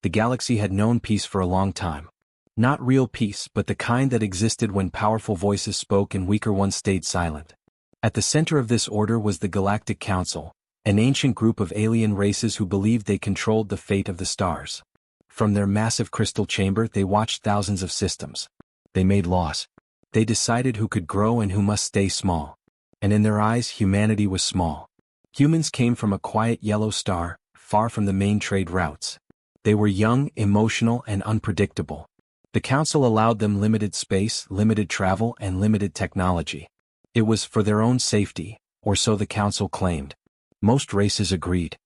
The galaxy had known peace for a long time. Not real peace, but the kind that existed when powerful voices spoke and weaker ones stayed silent. At the center of this order was the Galactic Council, an ancient group of alien races who believed they controlled the fate of the stars. From their massive crystal chamber, they watched thousands of systems. They made laws. They decided who could grow and who must stay small. And in their eyes, humanity was small. Humans came from a quiet yellow star, far from the main trade routes. They were young, emotional, and unpredictable. The Council allowed them limited space, limited travel, and limited technology. It was for their own safety, or so the Council claimed. Most races agreed.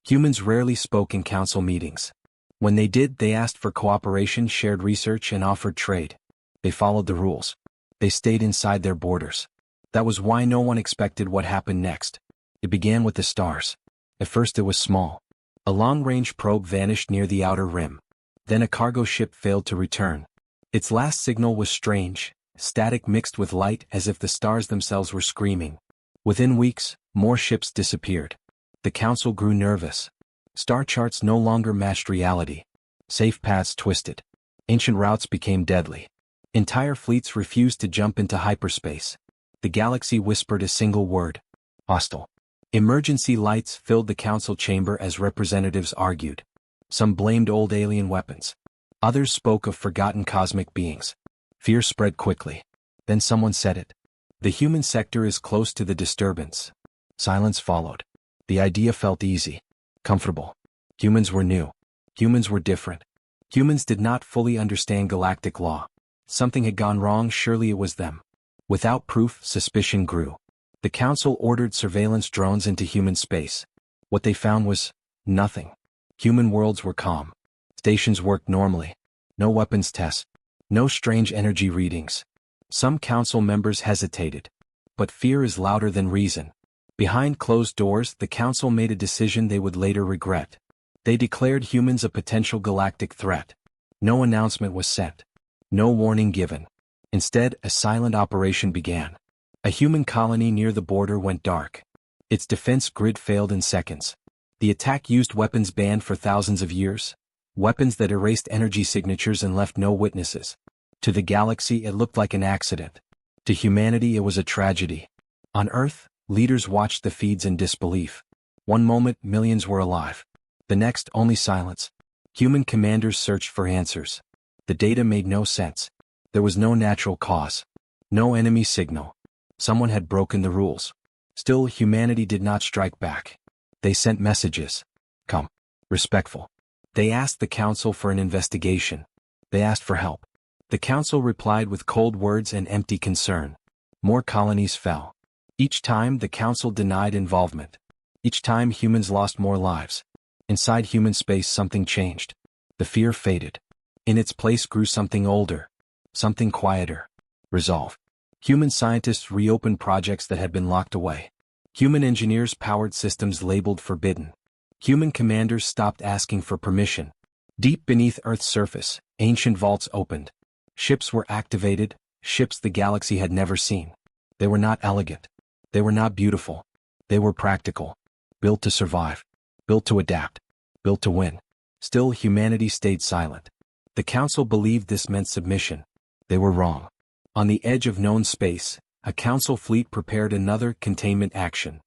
Humans rarely spoke in Council meetings. When they did, they asked for cooperation, shared research, and offered trade. They followed the rules. They stayed inside their borders. That was why no one expected what happened next. It began with the stars. At first it was small. A long-range probe vanished near the outer rim. Then a cargo ship failed to return. Its last signal was strange, static mixed with light, as if the stars themselves were screaming. Within weeks, more ships disappeared. The Council grew nervous. Star charts no longer matched reality. Safe paths twisted. Ancient routes became deadly. Entire fleets refused to jump into hyperspace. The galaxy whispered a single word: hostile. Emergency lights filled the Council chamber as representatives argued. Some blamed old alien weapons. Others spoke of forgotten cosmic beings. Fear spread quickly. Then someone said it. The human sector is close to the disturbance. Silence followed. The idea felt easy, comfortable. Humans were new. Humans were different. Humans did not fully understand galactic law. Something had gone wrong, surely it was them. Without proof, suspicion grew. The Council ordered surveillance drones into human space. What they found was nothing. Human worlds were calm. Stations worked normally. No weapons tests. No strange energy readings. Some Council members hesitated. But fear is louder than reason. Behind closed doors, the Council made a decision they would later regret. They declared humans a potential galactic threat. No announcement was sent. No warning given. Instead, a silent operation began. A human colony near the border went dark. Its defense grid failed in seconds. The attack used weapons banned for thousands of years, weapons that erased energy signatures and left no witnesses. To the galaxy, it looked like an accident. To humanity, it was a tragedy. On Earth, leaders watched the feeds in disbelief. One moment, millions were alive. The next, only silence. Human commanders searched for answers. The data made no sense. There was no natural cause. No enemy signal. Someone had broken the rules. Still, humanity did not strike back. They sent messages. Come. Respectful. They asked the Council for an investigation. They asked for help. The Council replied with cold words and empty concern. More colonies fell. Each time, the Council denied involvement. Each time, humans lost more lives. Inside human space, something changed. The fear faded. In its place grew something older. Something quieter. Resolve. Human scientists reopened projects that had been locked away. Human engineers powered systems labeled forbidden. Human commanders stopped asking for permission. Deep beneath Earth's surface, ancient vaults opened. Ships were activated, ships the galaxy had never seen. They were not elegant. They were not beautiful. They were practical. Built to survive. Built to adapt. Built to win. Still, humanity stayed silent. The Council believed this meant submission. They were wrong. On the edge of known space, a Council fleet prepared another containment action.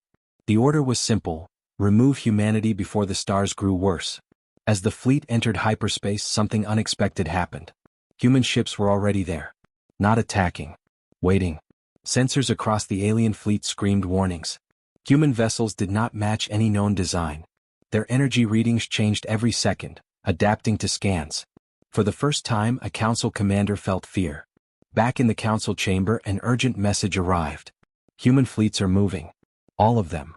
The order was simple: remove humanity before the stars grew worse. As the fleet entered hyperspace, something unexpected happened. Human ships were already there. Not attacking. Waiting. Sensors across the alien fleet screamed warnings. Human vessels did not match any known design. Their energy readings changed every second, adapting to scans. For the first time, a Council commander felt fear. Back in the Council chamber, an urgent message arrived. Human fleets are moving. All of them.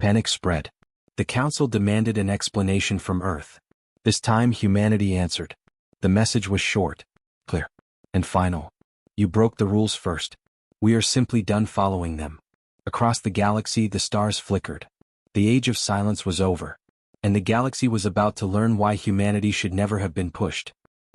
Panic spread. The Council demanded an explanation from Earth. This time, humanity answered. The message was short, clear, and final. You broke the rules first. We are simply done following them. Across the galaxy, the stars flickered. The age of silence was over. And the galaxy was about to learn why humanity should never have been pushed.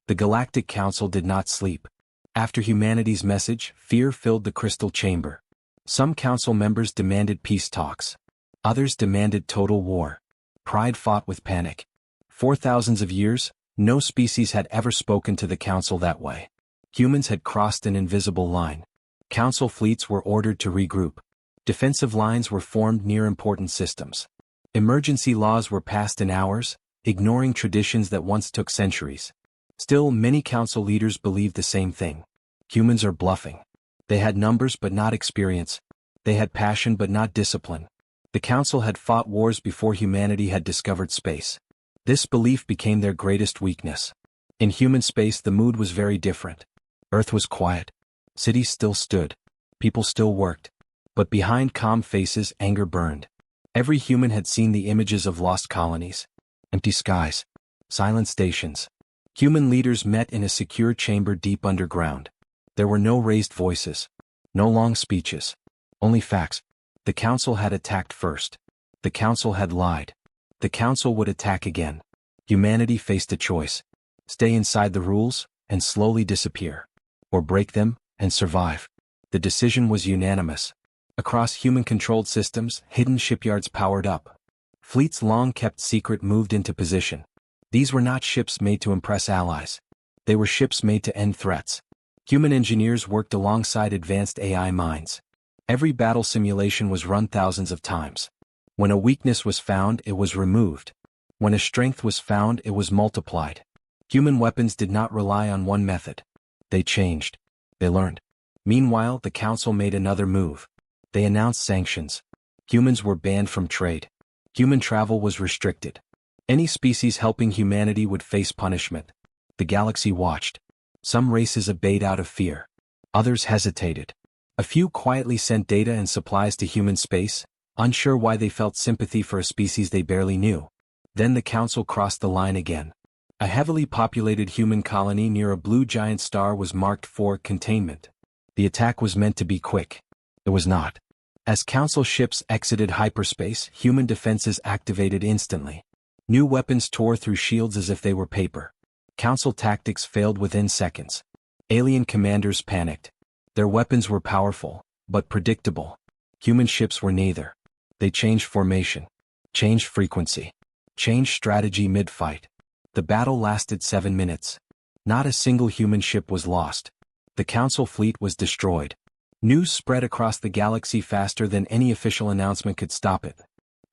The Galactic Council did not sleep. After humanity's message, fear filled the crystal chamber. Some Council members demanded peace talks. Others demanded total war. Pride fought with panic. For thousands of years, No species had ever spoken to the Council that way. Humans had crossed an invisible line. Council fleets were ordered to regroup. Defensive lines were formed near important systems. Emergency laws were passed in hours, ignoring traditions that once took centuries. Still, many Council leaders believed the same thing. Humans are bluffing. They had numbers but not experience. They had passion but not discipline. The Council had fought wars before humanity had discovered space. This belief became their greatest weakness. In human space, the mood was very different. Earth was quiet. Cities still stood. People still worked. But behind calm faces, anger burned. Every human had seen the images of lost colonies. Empty skies. Silent stations. Human leaders met in a secure chamber deep underground. There were no raised voices. No long speeches. Only facts. The Council had attacked first. The Council had lied. The Council would attack again. Humanity faced a choice. Stay inside the rules, and slowly disappear. Or break them, and survive. The decision was unanimous. Across human-controlled systems, hidden shipyards powered up. Fleets long kept secret moved into position. These were not ships made to impress allies. They were ships made to end threats. Human engineers worked alongside advanced AI minds. Every battle simulation was run thousands of times. When a weakness was found, it was removed. When a strength was found, it was multiplied. Human weapons did not rely on one method. They changed. They learned. Meanwhile, the Council made another move. They announced sanctions. Humans were banned from trade. Human travel was restricted. Any species helping humanity would face punishment. The galaxy watched. Some races obeyed out of fear. Others hesitated. A few quietly sent data and supplies to human space, unsure why they felt sympathy for a species they barely knew. Then the Council crossed the line again. A heavily populated human colony near a blue giant star was marked for containment. The attack was meant to be quick. It was not. As Council ships exited hyperspace, human defenses activated instantly. New weapons tore through shields as if they were paper. Council tactics failed within seconds. Alien commanders panicked. Their weapons were powerful, but predictable. Human ships were neither. They changed formation, changed frequency, changed strategy mid-fight. The battle lasted 7 minutes. Not a single human ship was lost. The Council fleet was destroyed. News spread across the galaxy faster than any official announcement could stop it.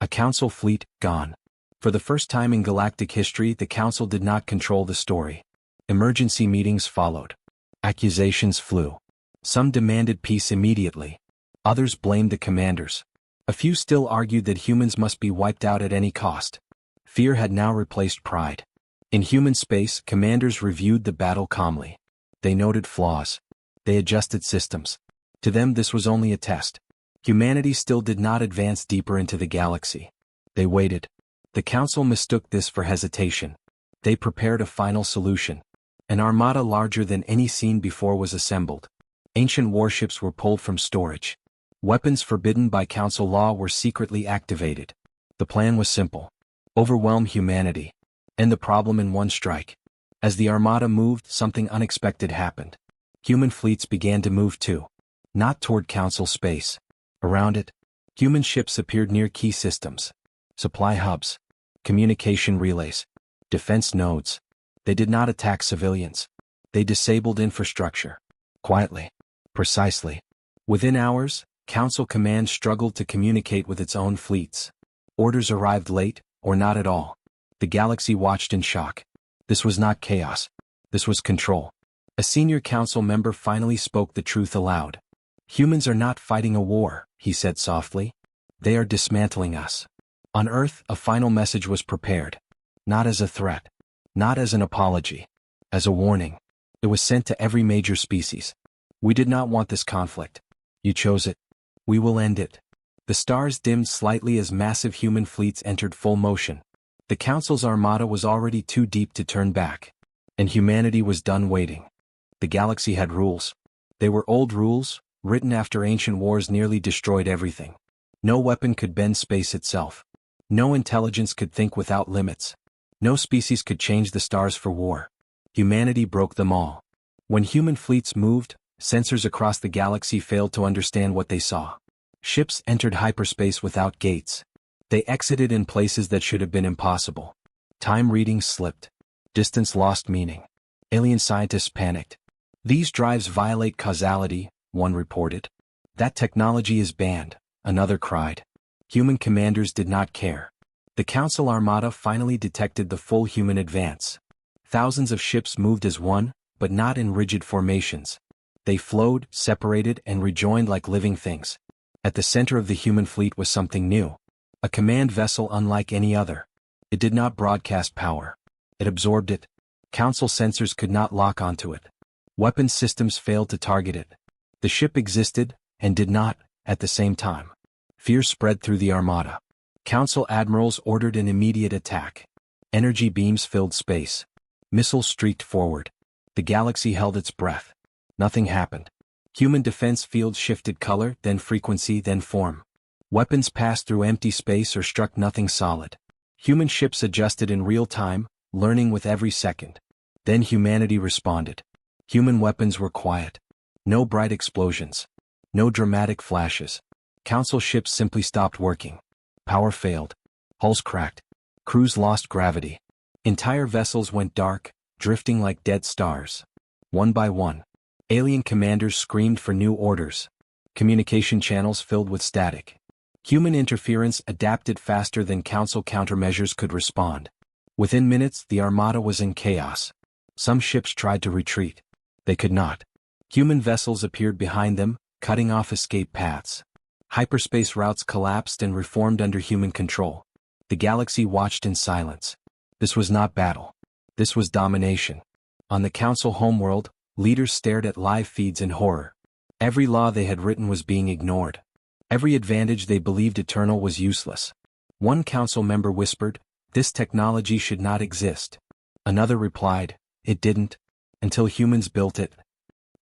A Council fleet, gone. For the first time in galactic history, the Council did not control the story. Emergency meetings followed. Accusations flew. Some demanded peace immediately. Others blamed the commanders. A few still argued that humans must be wiped out at any cost. Fear had now replaced pride. In human space, commanders reviewed the battle calmly. They noted flaws. They adjusted systems. To them, this was only a test. Humanity still did not advance deeper into the galaxy. They waited. The Council mistook this for hesitation. They prepared a final solution. An armada larger than any seen before was assembled. Ancient warships were pulled from storage. Weapons forbidden by Council law were secretly activated. The plan was simple. Overwhelm humanity. End the problem in one strike. As the armada moved, something unexpected happened. Human fleets began to move too. Not toward Council space. Around it, human ships appeared near key systems. Supply hubs. Communication relays. Defense nodes. They did not attack civilians. They disabled infrastructure. Quietly. Precisely. Within hours, Council command struggled to communicate with its own fleets. Orders arrived late, or not at all. The galaxy watched in shock. This was not chaos. This was control. A senior Council member finally spoke the truth aloud. Humans are not fighting a war, he said softly. They are dismantling us. On Earth, a final message was prepared. Not as a threat. Not as an apology. As a warning. It was sent to every major species. We did not want this conflict. You chose it. We will end it. The stars dimmed slightly as massive human fleets entered full motion. The Council's armada was already too deep to turn back. And humanity was done waiting. The galaxy had rules. They were old rules, written after ancient wars nearly destroyed everything. No weapon could bend space itself. No intelligence could think without limits. No species could change the stars for war. Humanity broke them all. When human fleets moved, sensors across the galaxy failed to understand what they saw. Ships entered hyperspace without gates. They exited in places that should have been impossible. Time readings slipped. Distance lost meaning. Alien scientists panicked. These drives violate causality, one reported. That technology is banned, another cried. Human commanders did not care. The Council Armada finally detected the full human advance. Thousands of ships moved as one, but not in rigid formations. They flowed, separated, and rejoined like living things. At the center of the human fleet was something new. A command vessel unlike any other. It did not broadcast power. It absorbed it. Council sensors could not lock onto it. Weapons systems failed to target it. The ship existed, and did not, at the same time. Fear spread through the Armada. Council admirals ordered an immediate attack. Energy beams filled space. Missiles streaked forward. The galaxy held its breath. Nothing happened. Human defense fields shifted color, then frequency, then form. Weapons passed through empty space or struck nothing solid. Human ships adjusted in real time, learning with every second. Then humanity responded. Human weapons were quiet. No bright explosions. No dramatic flashes. Council ships simply stopped working. Power failed. Hulls cracked. Crews lost gravity. Entire vessels went dark, drifting like dead stars. One by one, alien commanders screamed for new orders. Communication channels filled with static. Human interference adapted faster than Council countermeasures could respond. Within minutes, the Armada was in chaos. Some ships tried to retreat. They could not. Human vessels appeared behind them, cutting off escape paths. Hyperspace routes collapsed and reformed under human control. The galaxy watched in silence. This was not battle. This was domination. On the Council homeworld, leaders stared at live feeds in horror. Every law they had written was being ignored. Every advantage they believed eternal was useless. One Council member whispered, "This technology should not exist." Another replied, "It didn't, until humans built it."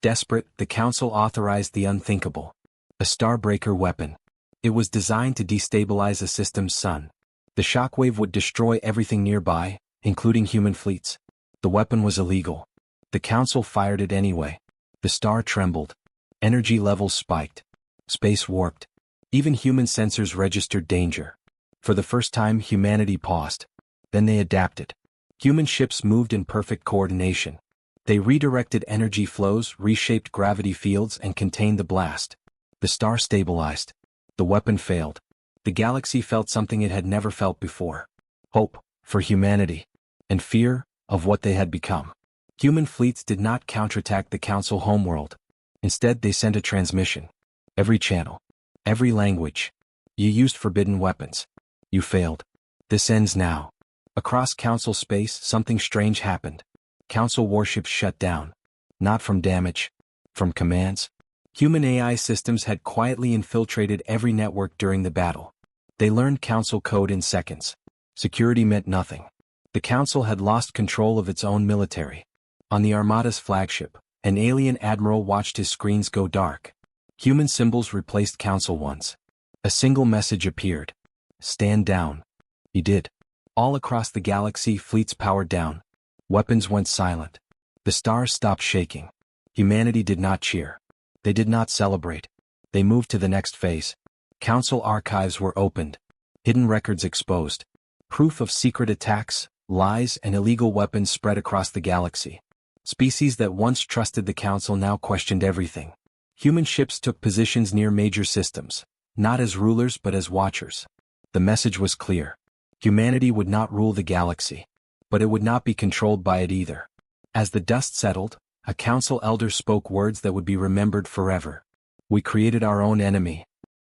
Desperate, the Council authorized the unthinkable. A starbreaker weapon. It was designed to destabilize a system's sun. The shockwave would destroy everything nearby, including human fleets. The weapon was illegal. The Council fired it anyway. The star trembled. Energy levels spiked. Space warped. Even human sensors registered danger. For the first time, humanity paused. Then they adapted. Human ships moved in perfect coordination. They redirected energy flows, reshaped gravity fields, and contained the blast. The star stabilized. The weapon failed. The galaxy felt something it had never felt before. Hope, for humanity. And fear, of what they had become. Human fleets did not counterattack the Council homeworld. Instead, they sent a transmission. Every channel. Every language. You used forbidden weapons. You failed. This ends now. Across Council space, something strange happened. Council warships shut down. Not from damage. From commands. Human AI systems had quietly infiltrated every network during the battle. They learned Council code in seconds. Security meant nothing. The Council had lost control of its own military. On the Armada's flagship, an alien admiral watched his screens go dark. Human symbols replaced Council ones. A single message appeared. "Stand down." He did. All across the galaxy, fleets powered down. Weapons went silent. The stars stopped shaking. Humanity did not cheer. They did not celebrate. They moved to the next phase. Council archives were opened. Hidden records exposed. Proof of secret attacks, lies, and illegal weapons spread across the galaxy. Species that once trusted the Council now questioned everything. Human ships took positions near major systems, not as rulers but as watchers. The message was clear. Humanity would not rule the galaxy. But it would not be controlled by it either. As the dust settled, a Council elder spoke words that would be remembered forever. "We created our own enemy."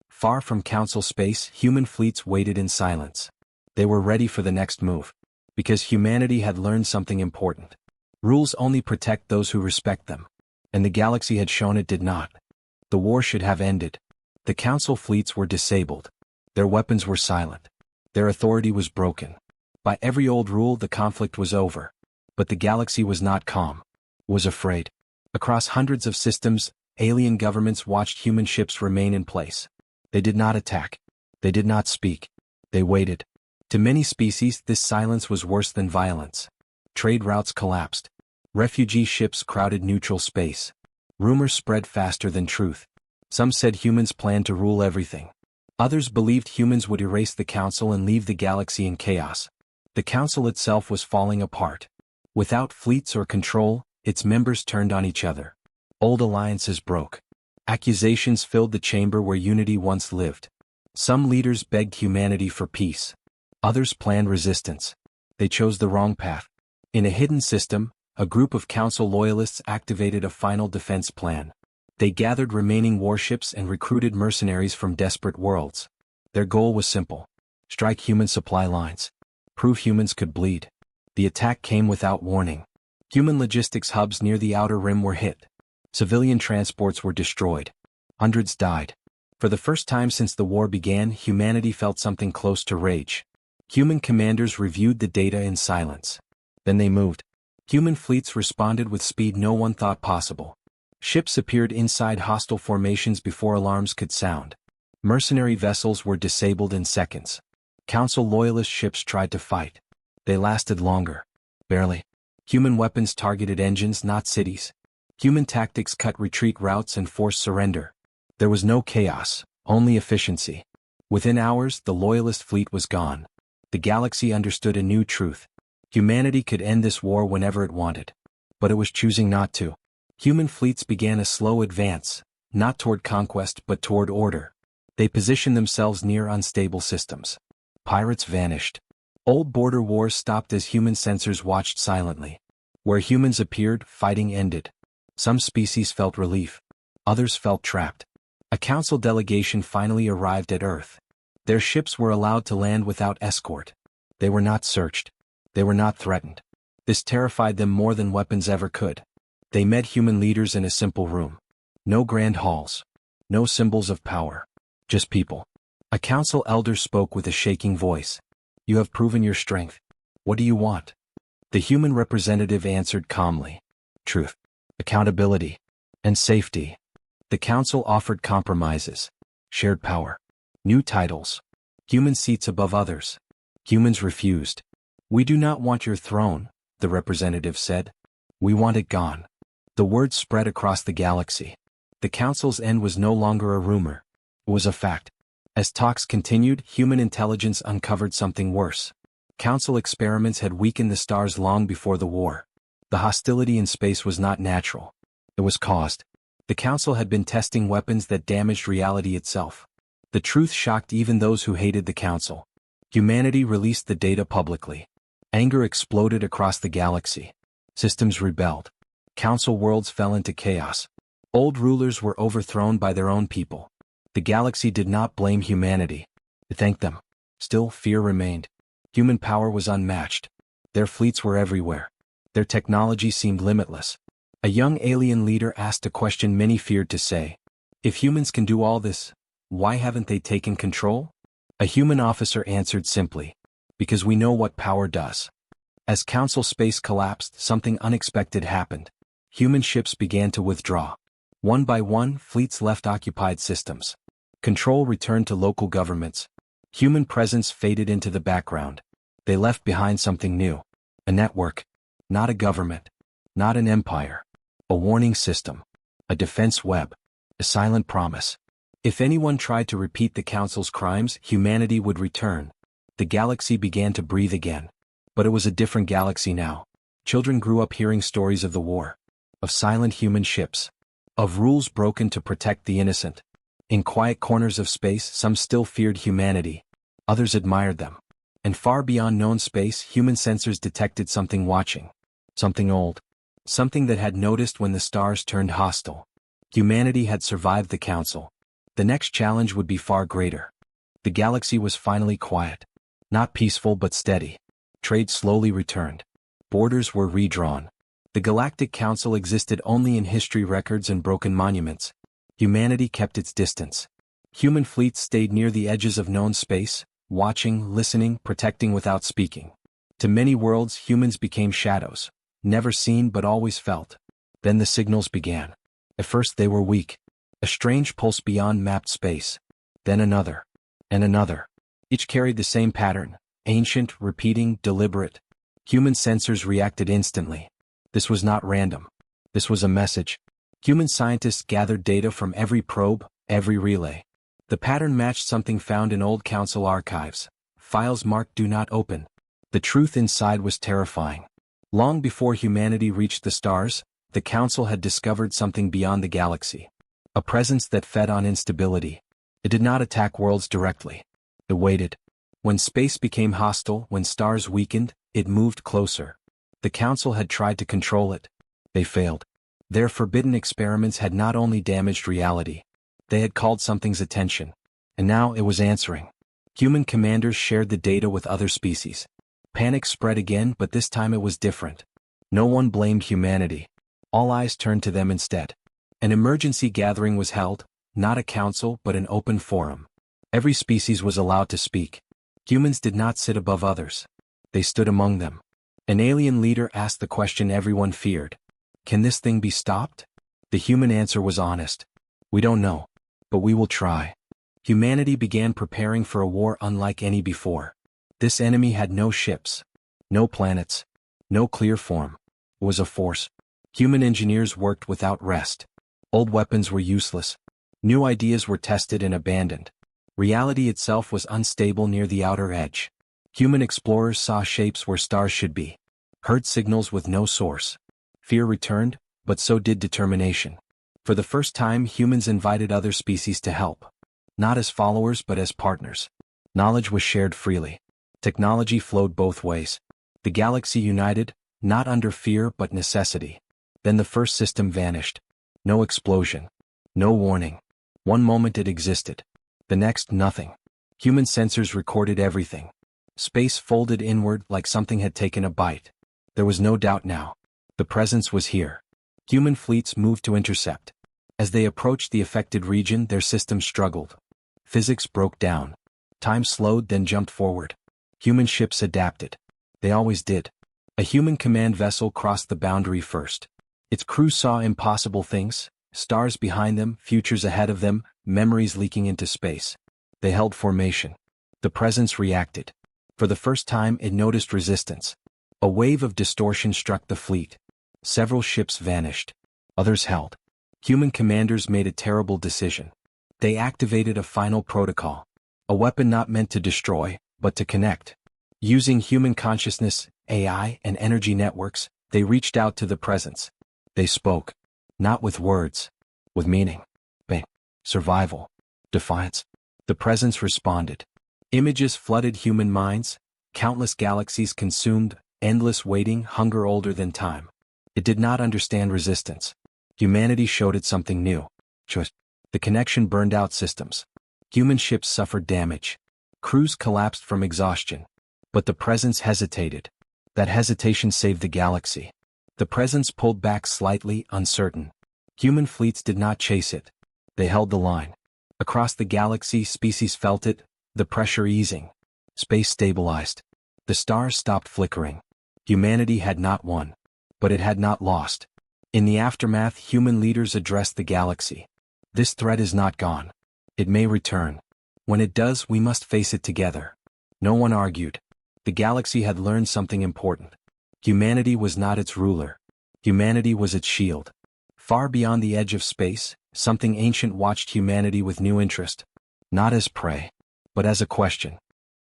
Far from Council space, human fleets waited in silence. They were ready for the next move. Because humanity had learned something important. Rules only protect those who respect them. And the galaxy had shown it did not. The war should have ended. The Council fleets were disabled. Their weapons were silent. Their authority was broken. By every old rule, the conflict was over. But the galaxy was not calm. Was afraid. Across hundreds of systems, alien governments watched human ships remain in place. They did not attack. They did not speak. They waited. To many species, this silence was worse than violence. Trade routes collapsed. Refugee ships crowded neutral space. Rumors spread faster than truth. Some said humans planned to rule everything. Others believed humans would erase the Council and leave the galaxy in chaos. The Council itself was falling apart. Without fleets or control, its members turned on each other. Old alliances broke. Accusations filled the chamber where unity once lived. Some leaders begged humanity for peace. Others planned resistance. They chose the wrong path. In a hidden system, a group of council loyalists activated a final defense plan. They gathered remaining warships and recruited mercenaries from desperate worlds. Their goal was simple: strike human supply lines. Prove humans could bleed. The attack came without warning. Human logistics hubs near the outer rim were hit. Civilian transports were destroyed. Hundreds died. For the first time since the war began, humanity felt something close to rage. Human commanders reviewed the data in silence. Then they moved. Human fleets responded with speed no one thought possible. Ships appeared inside hostile formations before alarms could sound. Mercenary vessels were disabled in seconds. Council loyalist ships tried to fight. They lasted longer. Barely. Human weapons targeted engines, not cities. Human tactics cut retreat routes and forced surrender. There was no chaos, only efficiency. Within hours, the loyalist fleet was gone. The galaxy understood a new truth. Humanity could end this war whenever it wanted. But it was choosing not to. Human fleets began a slow advance, not toward conquest but toward order. They positioned themselves near unstable systems. Pirates vanished. Old border wars stopped as human sensors watched silently. Where humans appeared, fighting ended. Some species felt relief. Others felt trapped. A council delegation finally arrived at Earth. Their ships were allowed to land without escort. They were not searched. They were not threatened. This terrified them more than weapons ever could. They met human leaders in a simple room. No grand halls. No symbols of power. Just people. A council elder spoke with a shaking voice. "You have proven your strength. What do you want?" The human representative answered calmly. "Truth, accountability, and safety." The council offered compromises. Shared power. New titles. Human seats above others. Humans refused. "We do not want your throne," the representative said. "We want it gone." The word spread across the galaxy. The council's end was no longer a rumor. It was a fact. As talks continued, human intelligence uncovered something worse. Council experiments had weakened the stars long before the war. The hostility in space was not natural. It was caused. The Council had been testing weapons that damaged reality itself. The truth shocked even those who hated the Council. Humanity released the data publicly. Anger exploded across the galaxy. Systems rebelled. Council worlds fell into chaos. Old rulers were overthrown by their own people. The galaxy did not blame humanity. It thanked them. Still, fear remained. Human power was unmatched. Their fleets were everywhere. Their technology seemed limitless. A young alien leader asked a question many feared to say. If humans can do all this, why haven't they taken control? A human officer answered simply. Because we know what power does. As Council space collapsed, something unexpected happened. Human ships began to withdraw. One by one, fleets left occupied systems. Control returned to local governments. Human presence faded into the background. They left behind something new. A network. Not a government. Not an empire. A warning system. A defense web. A silent promise. If anyone tried to repeat the Council's crimes, humanity would return. The galaxy began to breathe again. But it was a different galaxy now. Children grew up hearing stories of the war. Of silent human ships. Of rules broken to protect the innocent. In quiet corners of space, some still feared humanity. Others admired them. And far beyond known space, human sensors detected something watching. Something old. Something that had noticed when the stars turned hostile. Humanity had survived the Council. The next challenge would be far greater. The galaxy was finally quiet. Not peaceful but steady. Trade slowly returned. Borders were redrawn. The Galactic Council existed only in history records and broken monuments. Humanity kept its distance. Human fleets stayed near the edges of known space, watching, listening, protecting without speaking. To many worlds, humans became shadows, never seen but always felt. Then the signals began. At first they were weak. A strange pulse beyond mapped space. Then another. And another. Each carried the same pattern, ancient, repeating, deliberate. Human sensors reacted instantly. This was not random. This was a message. Human scientists gathered data from every probe, every relay. The pattern matched something found in old Council archives. Files marked "Do Not Open." The truth inside was terrifying. Long before humanity reached the stars, the Council had discovered something beyond the galaxy. A presence that fed on instability. It did not attack worlds directly. It waited. When space became hostile, when stars weakened, it moved closer. The Council had tried to control it. They failed. Their forbidden experiments had not only damaged reality. They had called something's attention. And now it was answering. Human commanders shared the data with other species. Panic spread again, but this time it was different. No one blamed humanity. All eyes turned to them instead. An emergency gathering was held, not a council but an open forum. Every species was allowed to speak. Humans did not sit above others. They stood among them. An alien leader asked the question everyone feared. Can this thing be stopped? The human answer was honest. We don't know. But we will try. Humanity began preparing for a war unlike any before. This enemy had no ships, no planets, no clear form. It was a force. Human engineers worked without rest. Old weapons were useless. New ideas were tested and abandoned. Reality itself was unstable near the outer edge. Human explorers saw shapes where stars should be. Heard signals with no source. Fear returned, but so did determination. For the first time, humans invited other species to help. Not as followers but as partners. Knowledge was shared freely. Technology flowed both ways. The galaxy united, not under fear but necessity. Then the first system vanished. No explosion. No warning. One moment it existed. The next, nothing. Human sensors recorded everything. Space folded inward like something had taken a bite. There was no doubt now. The presence was here. Human fleets moved to intercept. As they approached the affected region, their systems struggled. Physics broke down. Time slowed then jumped forward. Human ships adapted. They always did. A human command vessel crossed the boundary first. Its crew saw impossible things, stars behind them, futures ahead of them, memories leaking into space. They held formation. The presence reacted. For the first time, it noticed resistance. A wave of distortion struck the fleet. Several ships vanished. Others held. Human commanders made a terrible decision. They activated a final protocol. A weapon not meant to destroy, but to connect. Using human consciousness, AI, and energy networks, they reached out to the presence. They spoke. Not with words. With meaning. Pain. Survival. Defiance. The presence responded. Images flooded human minds. Countless galaxies consumed, endless waiting, hunger older than time. It did not understand resistance. Humanity showed it something new. Choice. The connection burned out systems. Human ships suffered damage. Crews collapsed from exhaustion. But the presence hesitated. That hesitation saved the galaxy. The presence pulled back slightly, uncertain. Human fleets did not chase it. They held the line. Across the galaxy, species felt it, the pressure easing. Space stabilized. The stars stopped flickering. Humanity had not won. But it had not lost. In the aftermath, human leaders addressed the galaxy. This threat is not gone. It may return. When it does, we must face it together. No one argued. The galaxy had learned something important. Humanity was not its ruler. Humanity was its shield. Far beyond the edge of space, something ancient watched humanity with new interest. Not as prey, but as a question.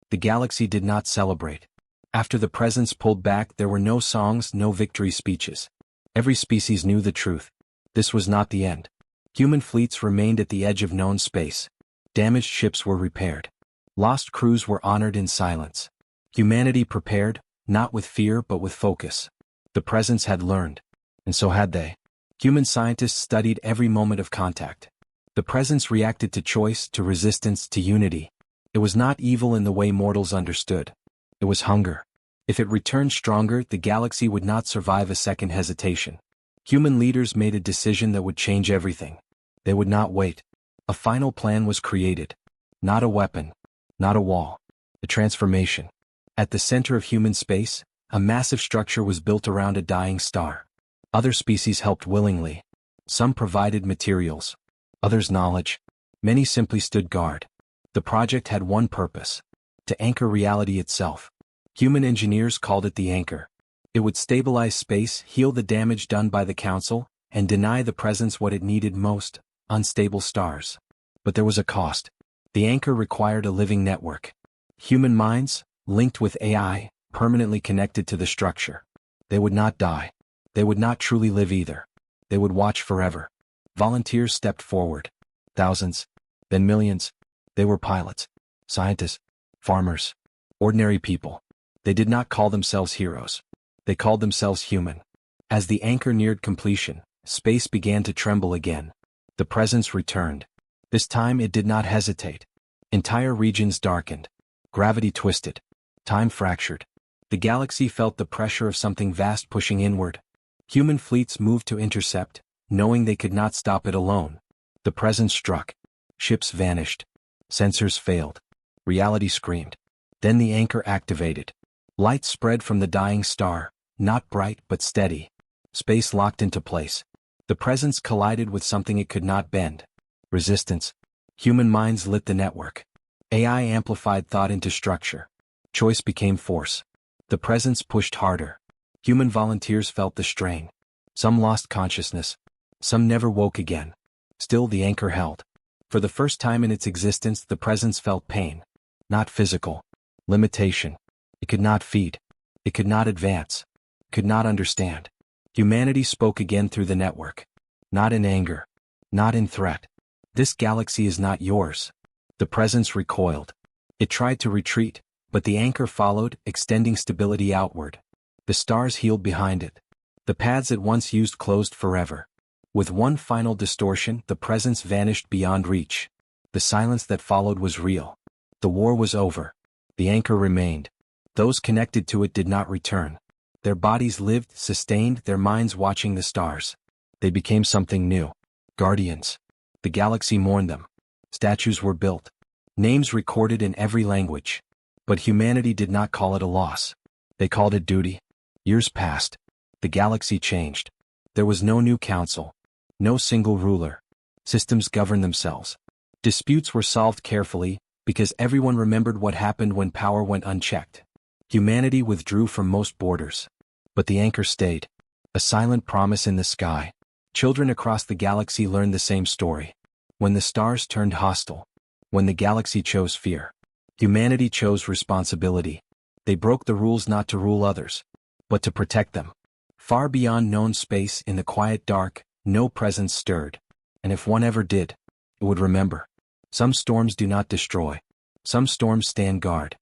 The galaxy did not celebrate. After the presence pulled back, there were no songs, no victory speeches. Every species knew the truth. This was not the end. Human fleets remained at the edge of known space. Damaged ships were repaired. Lost crews were honored in silence. Humanity prepared, not with fear but with focus. The presence had learned. And so had they. Human scientists studied every moment of contact. The presence reacted to choice, to resistance, to unity. It was not evil in the way mortals understood. It was hunger. If it returned stronger, the galaxy would not survive a second hesitation. Human leaders made a decision that would change everything. They would not wait. A final plan was created. Not a weapon. Not a wall. A transformation. At the center of human space, a massive structure was built around a dying star. Other species helped willingly. Some provided materials. Others knowledge. Many simply stood guard. The project had one purpose: to anchor reality itself. Human engineers called it the anchor. It would stabilize space, heal the damage done by the Council, and deny the presence what it needed most: unstable stars. But there was a cost. The anchor required a living network. Human minds, linked with AI, permanently connected to the structure. They would not die. They would not truly live either. They would watch forever. Volunteers stepped forward. Thousands. Then millions. They were pilots, scientists, farmers, ordinary people. They did not call themselves heroes. They called themselves human. As the anchor neared completion, space began to tremble again. The presence returned. This time it did not hesitate. Entire regions darkened. Gravity twisted. Time fractured. The galaxy felt the pressure of something vast pushing inward. Human fleets moved to intercept, knowing they could not stop it alone. The presence struck. Ships vanished. Sensors failed. Reality screamed. Then the anchor activated. Light spread from the dying star, not bright but steady. Space locked into place. The presence collided with something it could not bend. Resistance. Human minds lit the network. AI amplified thought into structure. Choice became force. The presence pushed harder. Human volunteers felt the strain. Some lost consciousness. Some never woke again. Still the anchor held. For the first time in its existence, the presence felt pain. Not physical. Limitation. It could not feed. It could not advance. It could not understand. Humanity spoke again through the network. Not in anger. Not in threat. This galaxy is not yours. The presence recoiled. It tried to retreat, but the anchor followed, extending stability outward. The stars healed behind it. The paths it once used closed forever. With one final distortion, the presence vanished beyond reach. The silence that followed was real. The war was over. The anchor remained. Those connected to it did not return. Their bodies lived, sustained, their minds watching the stars. They became something new. Guardians. The galaxy mourned them. Statues were built. Names recorded in every language. But humanity did not call it a loss. They called it duty. Years passed. The galaxy changed. There was no new council. No single ruler. Systems governed themselves. Disputes were solved carefully, because everyone remembered what happened when power went unchecked. Humanity withdrew from most borders. But the anchor stayed. A silent promise in the sky. Children across the galaxy learned the same story. When the stars turned hostile. When the galaxy chose fear. Humanity chose responsibility. They broke the rules not to rule others, but to protect them. Far beyond known space, in the quiet dark, no presence stirred. And if one ever did, it would remember. Some storms do not destroy. Some storms stand guard.